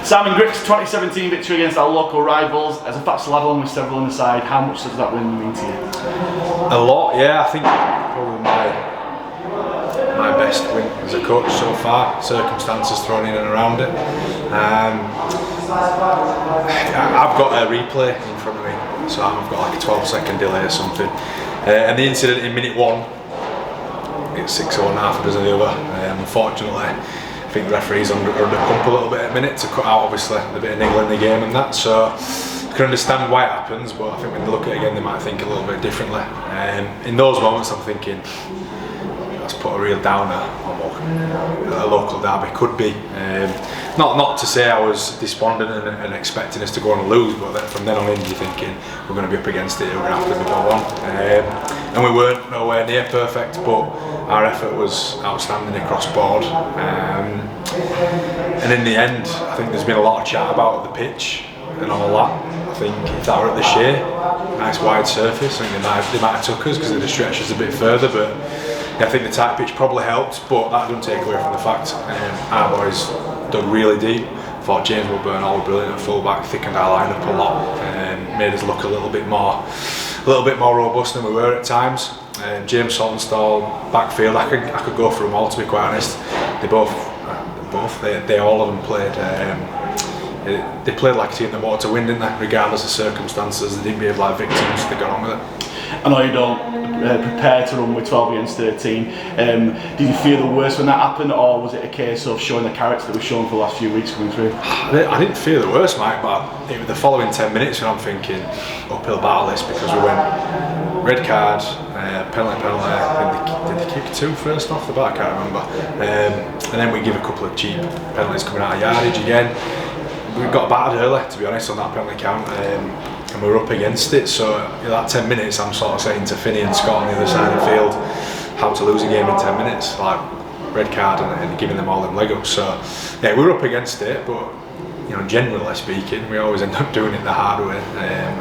Simon Grix, 2017 victory against our local rivals. As a Fats lad along with several on the side, how much does that win mean to you? A lot, yeah. I think probably my best win as a coach so far. Circumstances thrown in and around it. I've got a replay in front of me, so I've got like a 12-second delay or something. And the incident in minute 1, it's 6-0 and half a dozen of the other. Unfortunately, I think the referee's under pump a little bit at a minute to cut out obviously the bit of niggle in the game and that. So I can understand why it happens, but I think when they look at it again, they might think a little bit differently. In those moments, I'm thinking, let's put a real downer on what a local derby could be. Not to say I was despondent and expecting us to go on and lose, but then from then on in you're thinking we're going to be up against it, we're going to have to be on. And we weren't nowhere near perfect, but our effort was outstanding across board. And in the end, I think there's been a lot of chat about the pitch and all that. I think if that were at the Shea, nice wide surface, I think they might have took us because the stretch is a bit further, but I think the tight pitch probably helped, but that doesn't take away from the fact our boys dug really deep. Thought James Woodburn all brilliant at fullback, thickened our line up a lot, and made us look a little bit more robust than we were at times. James Saltonstall, backfield, I could go for them all to be quite honest. They all of them played. They played like a team that wanted to win, didn't they? Regardless of circumstances, they didn't behave like victims. They got on with it. I know you don't prepare to run with 12 against 13. Did you feel the worst when that happened, or was it a case of showing the character that we've shown for the last few weeks coming through? I didn't feel the worst, Mike, but it was the following 10 minutes when I'm thinking uphill battle this, because we went red card, penalty. Did they kick 2 first off the bat? I can't remember. And then we give a couple of cheap penalties coming out of yardage again. We got battered early, to be honest, on that penalty count. And we were up against it, so that 10 minutes I'm sort of saying to Finney and Scott on the other side of the field how to lose a game in 10 minutes, like red card and giving them all them leg ups. So yeah, we were up against it, but generally speaking, we always end up doing it the hard way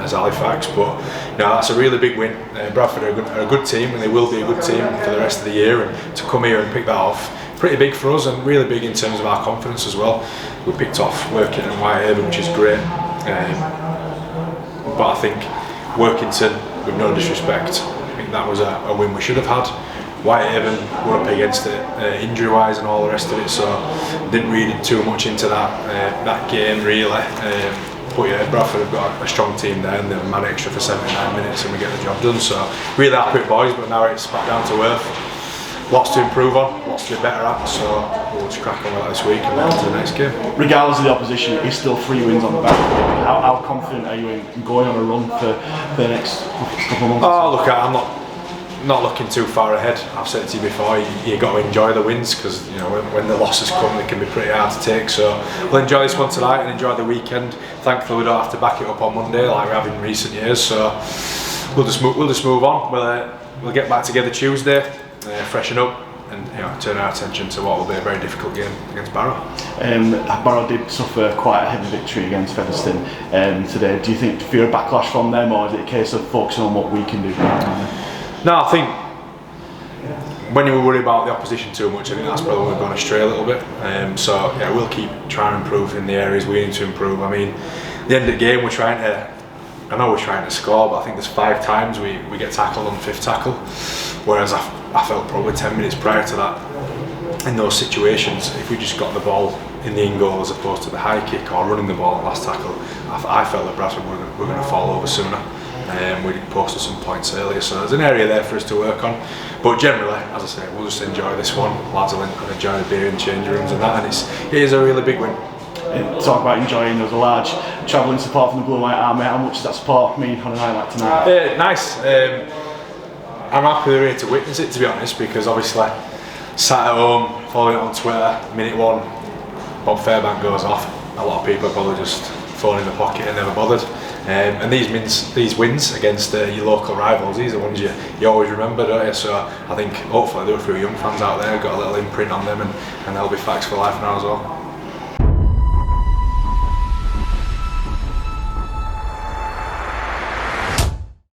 as Halifax. But that's a really big win. Bradford are a good team, and they will be a good team for the rest of the year, and to come here and pick that off, pretty big for us, and really big in terms of our confidence as well. We picked off Working and Whitehaven, which is great. But I think Workington, with no disrespect, I think that was a win we should have had. Whitehaven were up against it injury-wise and all the rest of it, so didn't read too much into that game really. But yeah, Bradford have got a strong team there, and they've had extra for 79 minutes and we get the job done. So really happy with boys, but now it's back down to earth. Lots to improve on, lots to be better at, so we'll just crack on with that this week and then on to the next game. Regardless of the opposition, it's still 3 wins on the back. How confident are you in going on a run for the next couple of months? Oh, look, I'm not looking too far ahead. I've said to you before, you got to enjoy the wins, because when the losses come, they can be pretty hard to take. So we'll enjoy this one tonight and enjoy the weekend. Thankfully, we don't have to back it up on Monday like we have in recent years. So we'll just move on. We'll get back together Tuesday. Freshen up and turn our attention to what will be a very difficult game against Barrow. Barrow did suffer quite a heavy victory against Featherstone today. Do you think fear a backlash from them, or is it a case of focusing on what we can do? No, I think when you worry about the opposition too much, I think that's probably when we've gone astray a little bit. So yeah, we'll keep trying to improve in the areas we need to improve. I mean, at the end of the game, we're trying to score, but I think there's 5 times we get tackled on the 5th tackle, whereas I felt probably 10 minutes prior to that, in those situations, if we just got the ball in the in goal as opposed to the high kick or running the ball at last tackle, I felt that Bradford were going to fall over sooner. We posted some points earlier, so there's an area there for us to work on. But generally, as I say, we'll just enjoy this one. Lads will enjoy the beer in change rooms and that, and it is a really big win. Talk about enjoying. There was a large travelling support from the Blue and White Army. How much does that support mean on a night like tonight? Nice. I'm happy they're here to witness it, to be honest, because obviously sat at home following it on Twitter, minute 1, Bob Fairbank goes off. A lot of people are probably just phone in the pocket and never bothered. And these wins against your local rivals, these are ones you always remember, don't you? So I think hopefully there are a few young fans out there got a little imprint on them, and they'll be facts for life now as well.